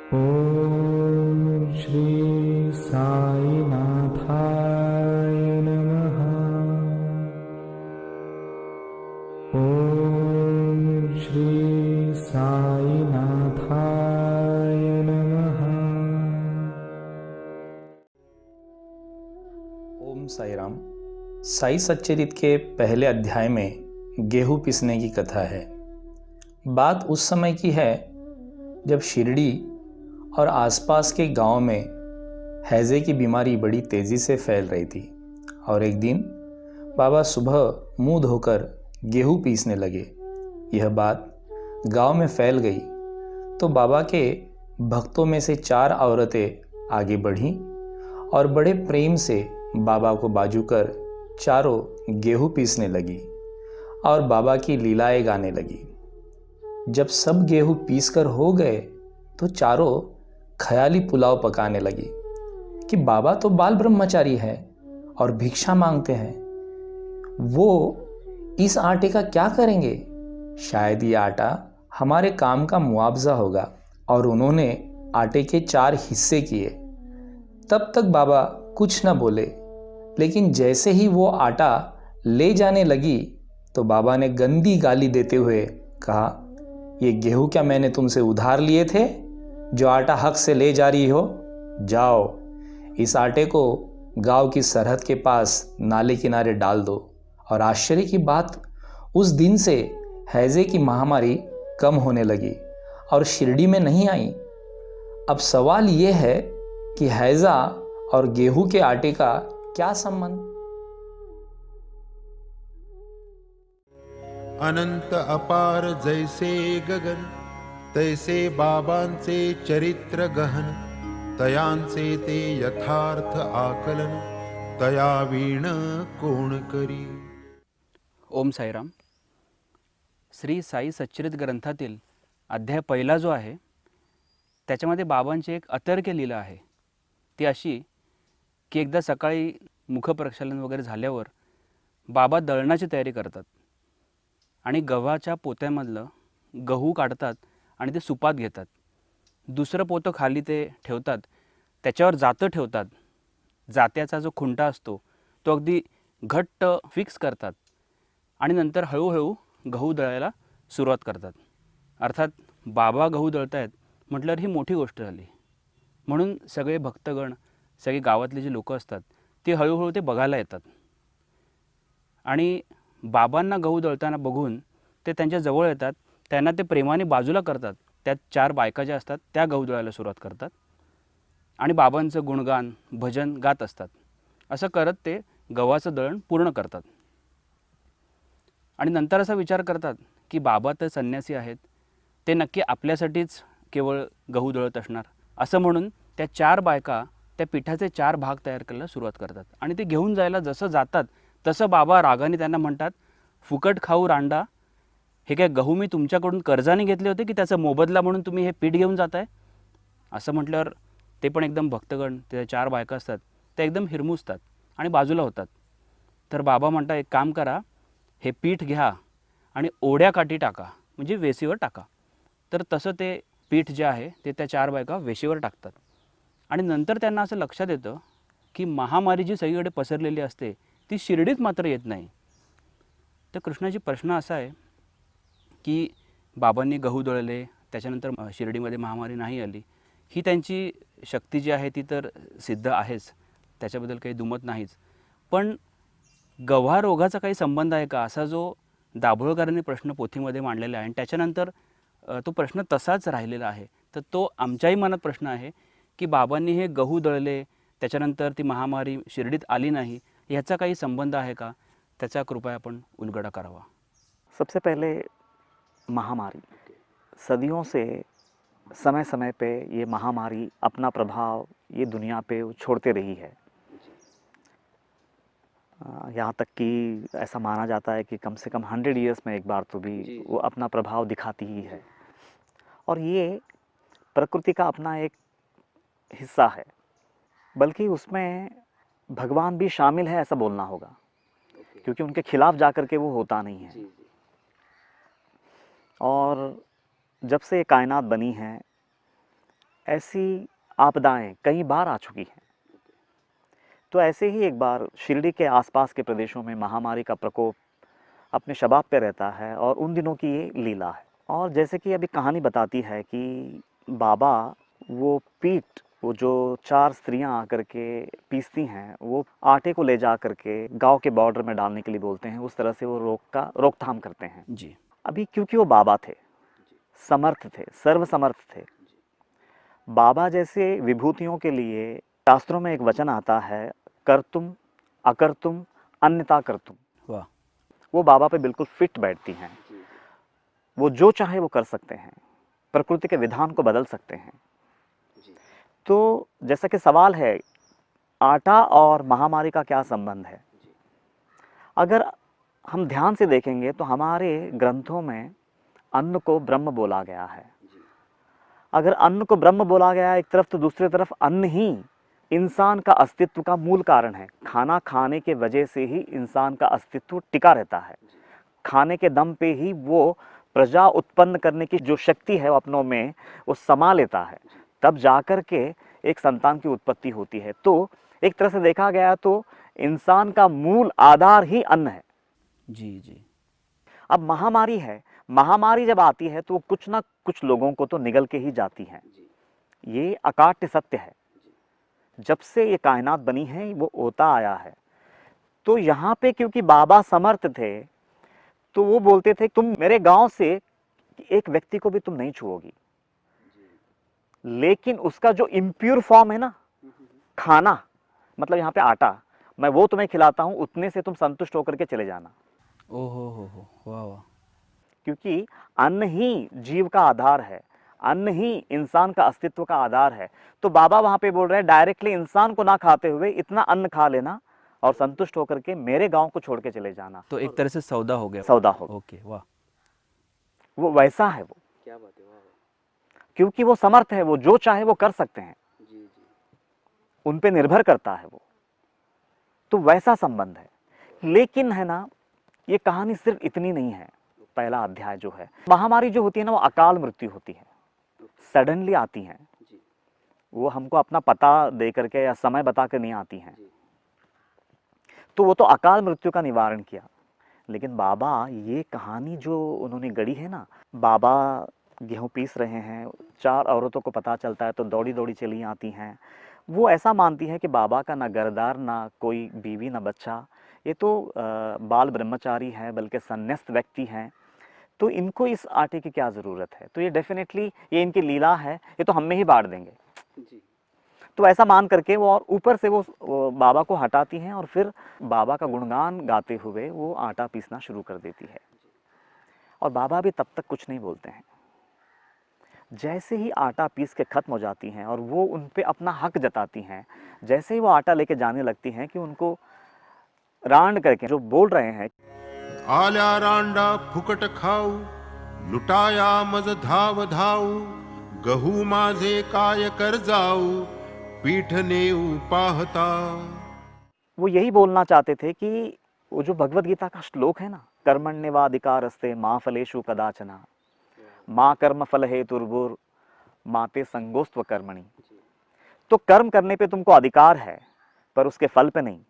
ॐ श्री साईनाथाय नमः। ॐ श्री साईनाथाय नमः। ओम साई राम। साई सच्चरित के पहले अध्याय में गेहूं पीसने की कथा है। बात उस समय की है जब शिरडी और आसपास के गांव में हैजे की बीमारी बड़ी तेज़ी से फैल रही थी। और एक दिन बाबा सुबह मुंह धोकर गेहूं पीसने लगे। यह बात गांव में फैल गई तो बाबा के भक्तों में से 4 औरतें आगे बढ़ीं और बड़े प्रेम से बाबा को बाजू कर चारों गेहूं पीसने लगी और बाबा की लीलाएं गाने लगी। जब सब गेहूं पीसकर हो गए तो चारों ख्याली पुलाव पकाने लगी कि बाबा तो बाल ब्रह्मचारी है और भिक्षा मांगते हैं, वो इस आटे का क्या करेंगे? शायद ये आटा हमारे काम का मुआवजा होगा। और उन्होंने आटे के 4 हिस्से किए। तब तक बाबा कुछ न बोले, लेकिन जैसे ही वो आटा ले जाने लगी तो बाबा ने गंदी गाली देते हुए कहा, ये गेहूं क्या मैंने तुमसे उधार लिए थे जो आटा हक से ले जा रही हो? जाओ, इस आटे को गांव की सरहद के पास नाले किनारे डाल दो। और आश्चर्य की बात, उस दिन से हैजे की महामारी कम होने लगी और शिरडी में नहीं आई। अब सवाल ये है कि हैजा और गेहूं के आटे का क्या संबंध? अनंत अपार जैसे गगन, तैसे बाबांचे चरित्र गहन, तयांचे ते यथार्थ आकलन, तया वीण कोण करी। ओम साईराम। श्री साई सच्चरित ग्रंथातील अध्याय पहिला जो आहे त्याच्यामध्ये बाबांची एक अतर्क्य लीला आहे। ती अशी की एकदा सकाळी मुखप्रक्षालन वगैरे झाल्यावर बाबा दळणाची तयारी करतात आणि गव्हाच्या पोत्यामधलं गहू काढतात आणि ते सुपात घेतात। दुसरं पोतं खाली ते ठेवतात, त्याच्यावर जातं ठेवतात। जात्याचा जो खुंटा असतो तो अगदी घट्ट फिक्स करतात आणि नंतर हळूहळू गहू दळायला सुरुवात करतात। अर्थात बाबा गहू दळतायत म्हटल्यावर ही मोठी गोष्ट झाली, म्हणून सगळे भक्तगण, सगळे गावातले जे लोक असतात ते हळूहळू ते बघायला येतात आणि बाबांना गहू दळताना बघून ते त्यांच्या जवळ येतात। त्यांना ते प्रेमाने बाजूला करतात। त्यात 4 बायका ज्या असतात त्या गहू दळायला सुरुवात करतात आणि बाबांचं गुणगान भजन गात असतात। असं करत ते गव्हाचं दळण पूर्ण करतात आणि नंतर असा विचार करतात की बाबा तर संन्यासी आहेत, ते नक्की आपल्यासाठीच केवळ गहू दळत असणार। असं म्हणून त्या 4 बायका त्या पिठाचे 4 भाग तयार करायला सुरुवात करतात आणि ते घेऊन जायला जसं जातात तसं बाबा रागाने त्यांना म्हणतात, फुकट खाऊ रांडा, हे काय गहू मी तुमच्याकडून कर्जाने घेतले होते की त्याचा मोबदला म्हणून तुम्ही हे पीठ घेऊन जाताय? असं म्हटल्यावर ते पण एकदम भक्तगण, ते 4 बायका असतात त्या एकदम हिरमुसतात आणि बाजूला होतात। तर बाबा म्हणतात, एक काम करा, हे पीठ घ्या आणि ओढ्या काठी टाका, म्हणजे वेशीवर टाका। तर तसं ते पीठ जे आहे ते त्या 4 बायका वेशीवर टाकतात आणि नंतर त्यांना असं लक्षात येतं की महामारी जी सगळीकडे पसरलेली असते ती शिर्डीत मात्र येत नाही। तर कृष्णाजी प्रश्न असा आहे की बाबांनी गहू दळले, त्याच्यानंतर शिर्डीमध्ये महामारी नाही आली, ही त्यांची शक्ती जी आहे ती तर सिद्ध आहेच, त्याच्याबद्दल काही दुमत नाहीच। पण गव्हा रोगाचा काही संबंध आहे का, असा जो दाभोळकरांनी प्रश्न पोथीमध्ये मांडलेला आहे आणि त्याच्यानंतर तो प्रश्न तसाच राहिलेला आहे। तर तो आमच्याही मनात प्रश्न आहे की बाबांनी हे गहू दळले, त्याच्यानंतर ती महामारी शिर्डीत आली नाही, ह्याचा काही संबंध आहे का? त्याचा कृपया आपण उलगडा करावा। सबसे पहले महामारी, सदियों से समय समय पे ये महामारी अपना प्रभाव ये दुनिया पे छोड़ते रही है। यहाँ तक कि ऐसा माना जाता है कि कम से कम 100 ईयर्स में एक बार तो भी वो अपना प्रभाव दिखाती ही है। और ये प्रकृति का अपना एक हिस्सा है, बल्कि उसमें भगवान भी शामिल है ऐसा बोलना होगा, क्योंकि उनके खिलाफ जाकर के वो होता नहीं है। और जब से कायनात बनी है ऐसी आपदाएं कई बार आ चुकी हैं। तो ऐसे ही एक बार शिरडी के आसपास के प्रदेशों में महामारी का प्रकोप अपने शबाब पे रहता है और उन दिनों की ये लीला है। और जैसे कि अभी कहानी बताती है कि बाबा वो पीठ, वो जो 4 स्त्रियां आकर के पीसती हैं, वो आटे को ले जा करके गांव के बॉर्डर में डालने के लिए बोलते हैं। उस तरह से वो रोकथाम करते हैं। जी। अभी क्योंकि वो बाबा थे, समर्थ थे, सर्वसमर्थ थे। बाबा जैसे विभूतियों के लिए शास्त्रों में एक वचन आता है, कर्तुम अकर्तुम अन्यथा कर्तुम। वाह। वो बाबा पे बिल्कुल फिट बैठती हैं। वो जो चाहे वो कर सकते हैं, प्रकृति के विधान को बदल सकते हैं। तो जैसा कि सवाल है, आटा और महामारी का क्या संबंध है? अगर हम ध्यान से देखेंगे तो हमारे ग्रंथों में अन्न को ब्रह्म बोला गया है। अगर अन्न को ब्रह्म बोला गया है एक तरफ, तो दूसरी तरफ अन्न ही इंसान का अस्तित्व का मूल कारण है। खाना खाने के वजह से ही इंसान का अस्तित्व टिका रहता है। खाने के दम पे ही वो प्रजा उत्पन्न करने की जो शक्ति है वो अपनों में वो समा लेता है, तब जाकर के एक संतान की उत्पत्ति होती है। तो एक तरह से देखा गया तो इंसान का मूल आधार ही अन्न है। जी जी। अब महामारी है, महामारी जब आती है तो वो कुछ ना कुछ लोगों को तो निगल के ही जाती है। ये अकाट्य सत्य है। जब से ये कायनात बनी है वो होता आया है। तो यहाँ पे क्योंकि बाबा समर्थ थे, तो वो बोलते थे तुम मेरे गांव से एक व्यक्ति को भी तुम नहीं छुओगी, लेकिन उसका जो इम्प्योर फॉर्म है ना, खाना मतलब यहाँ पे आटा, मैं वो तुम्हें खिलाता हूँ, उतने से तुम संतुष्ट होकर के चले जाना। ओहो हो, वाह वाह। क्योंकि अन्न ही जीव का आधार है, अन्न ही इंसान का अस्तित्व का आधार है। तो बाबा वहां पे बोल रहे हैं डायरेक्टली इंसान को ना खाते हुए इतना अन्न खा लेना और संतुष्ट होकर के मेरे गांव को छोड़ के चले जाना। तो एक तरह से सौदा हो गया। सौदा हो। ओके, वाह। वो वैसा है, वो क्या बात है, वाह। क्योंकि वो समर्थ है, वो जो चाहे वो कर सकते हैं, उन पे निर्भर करता है वो। तो वैसा संबंध है। लेकिन है ना, ये कहानी सिर्फ इतनी नहीं है। पहला अध्याय जो है, महामारी जो होती है ना, वो अकाल मृत्यु होती है, सडनली आती है। वो हमको अपना पता दे करके या समय बता कर नहीं आती हैं। तो वो तो अकाल मृत्यु का निवारण किया। लेकिन बाबा ये कहानी जो उन्होंने गढ़ी है ना, बाबा गेहूं पीस रहे हैं, 4 औरतों को पता चलता है तो दौड़ी दौड़ी चली आती हैं। वो ऐसा मानती है कि बाबा का ना घरदार, ना कोई बीवी, ना बच्चा, ये तो बाल ब्रह्मचारी है, बल्कि संन्यास्त व्यक्ति हैं। तो इनको इस आटे की क्या ज़रूरत है? तो ये डेफिनेटली ये इनकी लीला है, ये तो हम में ही बांट देंगे। तो ऐसा मान करके वो और ऊपर से वो बाबा को हटाती हैं और फिर बाबा का गुणगान गाते हुए वो आटा पीसना शुरू कर देती है। और बाबा भी तब तक कुछ नहीं बोलते हैं। जैसे ही आटा पीस के खत्म हो जाती हैं और वो उन पे अपना हक जताती हैं, जैसे ही वो आटा लेके जाने लगती हैं कि उनको रांड करके जो बोल रहे हैं, आल्या रांडा फुकट खाऊ, लुटाया मज धाव धाऊ, गहू माझे काय कर जाऊ, पीठ नेऊ पाहता। वो यही बोलना चाहते थे कि वो जो भगवत गीता का श्लोक है ना, कर्मण्येवाधिकारस्ते मा फलेषु कदाचन, माँ कर्म फल हेतुर्भुर माते संगोस्त्व कर्मणि। तो कर्म करने पे तुमको अधिकार है, पर उसके फल पे नहीं।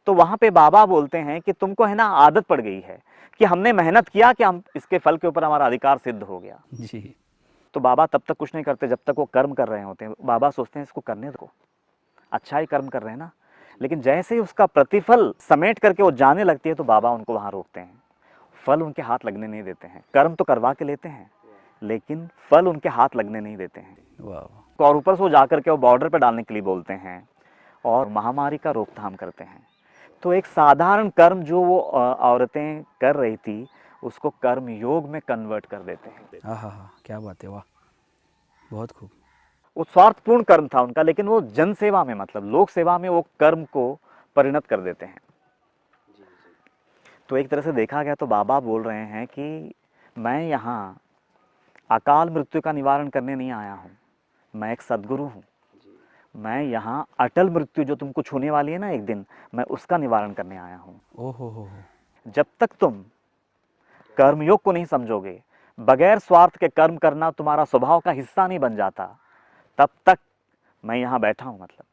तो वहां पे बाबा बोलते हैं कि तुमको है ना आदत पड़ गई है कि हमने मेहनत किया कि हम इसके फल के ऊपर हमारा अधिकार सिद्ध हो गया। जी। तो बाबा तब तक कुछ नहीं करते जब तक वो कर्म कर रहे होते हैं। बाबा सोचते हैं इसको करने दो, अच्छा ही कर्म कर रहे हैं ना। लेकिन जैसे ही उसका प्रतिफल समेट करके वो जाने लगती है तो बाबा उनको वहां रोकते हैं, फल उनके हाथ लगने नहीं देते हैं। कर्म तो करवा के लेते हैं, लेकिन फल उनके हाथ लगने नहीं देते हैं। वाह। और ऊपर से वो जाकर के वो बॉर्डर पर डालने के लिए बोलते हैं और महामारी का रोकथाम करते हैं। तो एक साधारण कर्म जो वो औरतें कर रही थी, उसको कर्म योग में कन्वर्ट कर देते हैं। हाँ हाँ हाँ, क्या बात है, वाह, बहुत खूब। वो स्वार्थपूर्ण कर्म था उनका, लेकिन वो जन सेवा में, मतलब लोक सेवा में वो कर्म को परिणत कर देते हैं। तो एक तरह से देखा गया तो बाबा बोल रहे हैं कि मैं यहाँ अकाल मृत्यु का निवारण करने नहीं आया हूँ, मैं एक सद्गुरु हूँ। मैं यहाँ अटल मृत्यु जो तुमको छूने वाली है ना एक दिन, मैं उसका निवारण करने आया हूँ। ओहो हो। जब तक तुम कर्मयोग को नहीं समझोगे, बगैर स्वार्थ के कर्म करना तुम्हारा स्वभाव का हिस्सा नहीं बन जाता, तब तक मैं यहाँ बैठा हूँ, मतलब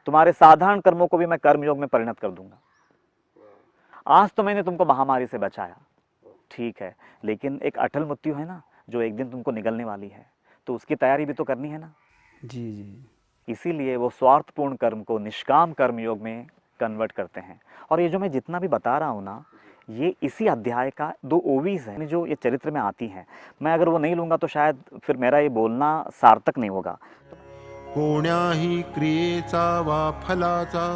तुम्हारे साधारण कर्मों को भी मैं कर्मयोग में परिणत कर दूंगा। आज तो मैंने तुमको महामारी से बचाया, ठीक है, लेकिन एक अटल मृत्यु है ना, जो एक दिन तुमको निगलने वाली है, तो उसकी तैयारी भी तो करनी है ना। जी जी। इसीलिए वो स्वार्थपूर्ण कर्म को निष्काम कर्म योग में कन्वर्ट करते हैं। और ये जो मैं जितना भी बता रहा हूँ ना, ये इसी अध्याय का 2 ओवीज हैं जो ये चरित्र में आती हैं। मैं अगर वो नहीं लूँगा तो शायद फिर मेरा ये बोलना सार्थक नहीं होगा। कोण्याही क्रियेचा वा फलाचा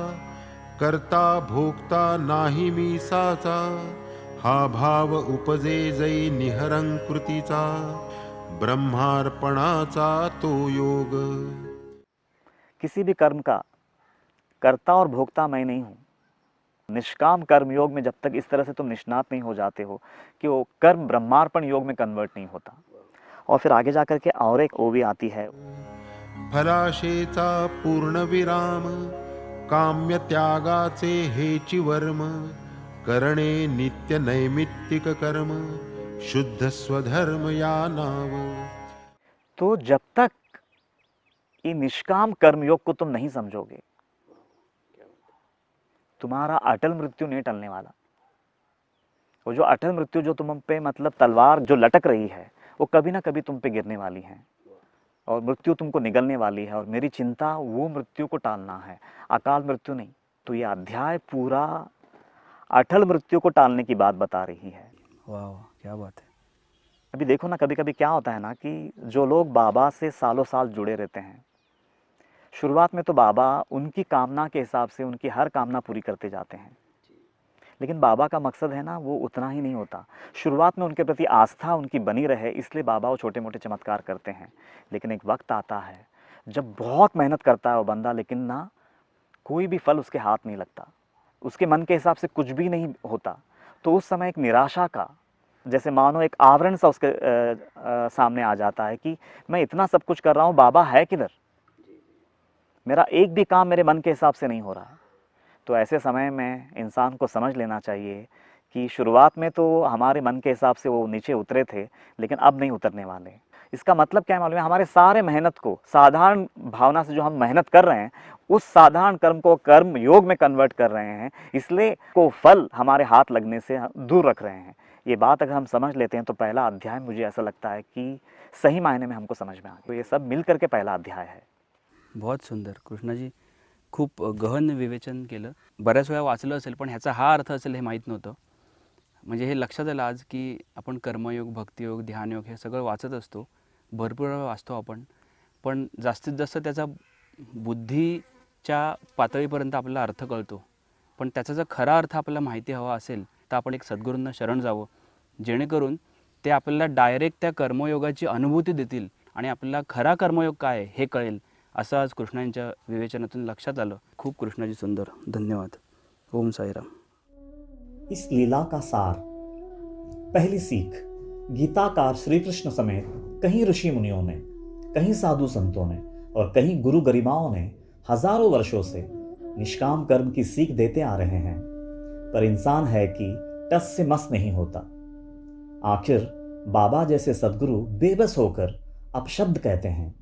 करता भोगता नाही मी साचा, हा भाव उपजे जै निहरंकृतीचा, ब्रह्मार्पणाचा तो योग। किसी भी कर्म का कर्ता और भोक्ता मैं नहीं हूँ। निष्काम कर्म योग में जब तक इस तरह से तुम निष्णात नहीं हो जाते हो कि वो कर्म ब्रह्मार्पण योग में कन्वर्ट नहीं होता। और फिर आगे जाकर के और एक ओवी आती है, फलाशेचा पूर्ण विराम, काम्य त्यागाचे हेची वर्म, करणे नित्य नैमित्तिक कर्म, शुद्ध स्वधर्म या नाव। तो जब तक ये निष्काम कर्मयोग को तुम नहीं समझोगे, तुम्हारा अटल मृत्यु नहीं टलने वाला। वो जो अटल मृत्यु जो तुम पे मतलब तलवार जो लटक रही है, वो कभी ना कभी तुम पे गिरने वाली है और मृत्यु तुमको निगलने वाली है। और मेरी चिंता वो मृत्यु को टालना है, अकाल मृत्यु नहीं। तो ये अध्याय पूरा अटल मृत्यु को टालने की बात बता रही है। वाह वाह, क्या बात है। अभी देखो ना, कभी कभी क्या होता है ना कि जो लोग बाबा से सालों साल जुड़े रहते हैं, शुरुआत में तो बाबा उनकी कामना के हिसाब से उनकी हर कामना पूरी करते जाते हैं, लेकिन बाबा का मकसद है ना वो उतना ही नहीं होता। शुरुआत में उनके प्रति आस्था उनकी बनी रहे, इसलिए बाबा वो छोटे मोटे चमत्कार करते हैं। लेकिन एक वक्त आता है जब बहुत मेहनत करता है वो बंदा, लेकिन ना कोई भी फल उसके हाथ नहीं लगता, उसके मन के हिसाब से कुछ भी नहीं होता। तो उस समय एक निराशा का, जैसे मानो एक आवरण सा उसके सामने आ जाता है कि मैं इतना सब कुछ कर रहा हूँ, बाबा है किधर, मेरा एक भी काम मेरे मन के हिसाब से नहीं हो रहा है। तो ऐसे समय में इंसान को समझ लेना चाहिए कि शुरुआत में तो हमारे मन के हिसाब से वो नीचे उतरे थे, लेकिन अब नहीं उतरने वाले। इसका मतलब क्या है मालूम है? हमारे सारे मेहनत को साधारण भावना से जो हम मेहनत कर रहे हैं, उस साधारण कर्म को कर्म योग में कन्वर्ट कर रहे हैं, इसलिए को फल हमारे हाथ लगने से दूर रख रहे हैं। ये बात अगर हम समझ लेते हैं तो पहला अध्याय मुझे ऐसा लगता है कि सही मायने में हमको समझ में आ गया। तो ये सब मिल करके पहला अध्याय है। बहुत सुंदर कृष्णाजी, खूप गहन विवेचन केलं. बऱ्याच वेळा वाचलं असेल पण ह्याचा हा अर्थ असेल हे माहीत नव्हतं. म्हणजे हे लक्षात आलं आज की आपण कर्मयोग, भक्तियोग, ध्यानयोग हे सगळं वाचत असतो, भरपूर वेळा वाचतो आपण, पण जास्तीत जास्त त्याचा बुद्धीच्या पातळीपर्यंत आपल्याला अर्थ कळतो. पण त्याचा जर खरा अर्थ आपल्याला माहिती हवा असेल तर आपण एक सद्गुरूंना शरण जावं, जेणेकरून ते आपल्याला डायरेक्ट त्या कर्मयोगाची अनुभूती देतील आणि आपल्याला खरा कर्मयोग काय आहे हे कळेल, असं आज कृष्णांच्या विवेचनातून लक्षात आलं. खूप कृष्णाजी सुंदर, धन्यवाद. ओम साईराम. इस लीला का सार, पहली सीख, गीताकार श्री कृष्ण समेत कई ऋषि मुनियों ने, कई साधु संतों ने और कई गुरु गरिमाओं ने हजारों वर्षों से निष्काम कर्म की सीख देते आ रहे हैं, पर इंसान है कि टस से मस नहीं होता. आखिर बाबा जैसे सद्गुरु बेबस होकर अपशब्द कहते हैं.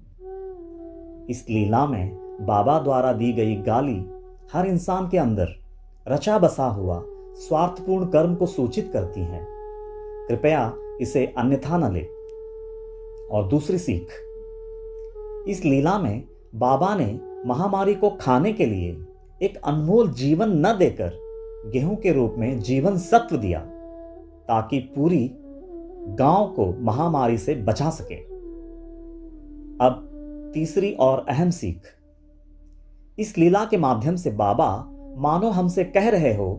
इस लीला में बाबा द्वारा दी गई गाली हर इंसान के अंदर रचा बसा हुआ स्वार्थपूर्ण कर्म को सूचित करती है. कृपया इसे अन्यथा न ले. और दूसरी सीख, इस लीला में बाबा ने महामारी को खाने के लिए एक अनमोल जीवन न देकर गेहूं के रूप में जीवन सत्व दिया, ताकि पूरी गांव को महामारी से बचा सके. अब तीसरी और अहम सीख, इस लीला के माध्यम से बाबा मानो हमसे कह रहे हो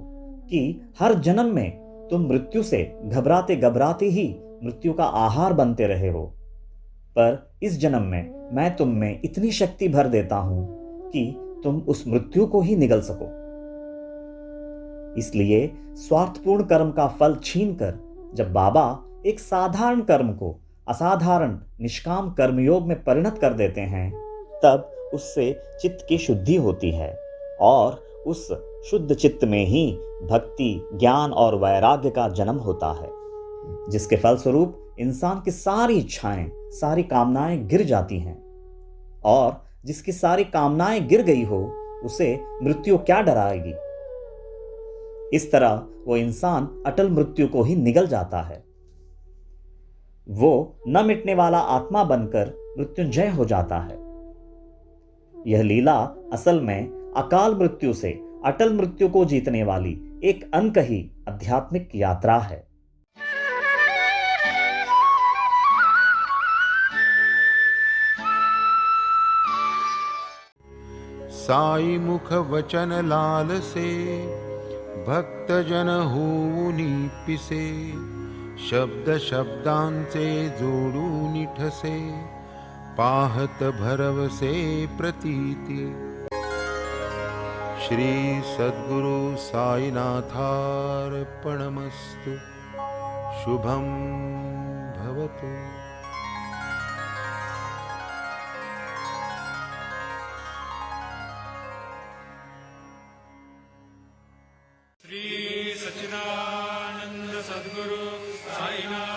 कि हर जन्म में तुम मृत्यु से घबराते घबराते ही मृत्यु का आहार बनते रहे हो, पर इस जन्म में मैं तुम में इतनी शक्ति भर देता हूं कि तुम उस मृत्यु को ही निगल सको. इसलिए स्वार्थपूर्ण कर्म का फल छीनकर जब बाबा एक साधारण कर्म को असाधारण निष्काम कर्मयोग में परिणत कर देते हैं, तब उससे चित्त की शुद्धि होती है और उस शुद्ध चित्त में ही भक्ति, ज्ञान और वैराग्य का जन्म होता है, जिसके फलस्वरूप इंसान की सारी इच्छाएं, सारी कामनाएं गिर जाती हैं और जिसकी सारी कामनाएं गिर गई हो उसे मृत्यु क्या डराएगी। इस तरह वो इंसान अटल मृत्यु को ही निगल जाता है। वो न मिटने वाला आत्मा बनकर मृत्युंजय हो जाता है। यह लीला असल में अकाल मृत्यु से अटल मृत्यु को जीतने वाली एक अनकही आध्यात्मिक यात्रा है। साई मुख वचन लाल से भक्त जन होऊनी पिसे, शब्द शब्दांचे जोडून ठसे, पाहत भरवसे प्रतीती। श्री सद्गुरु साईनाथार्पणमस्तु। शुभं भवतु। श्री सच्चिदानंद सद्गुरु साईनाथ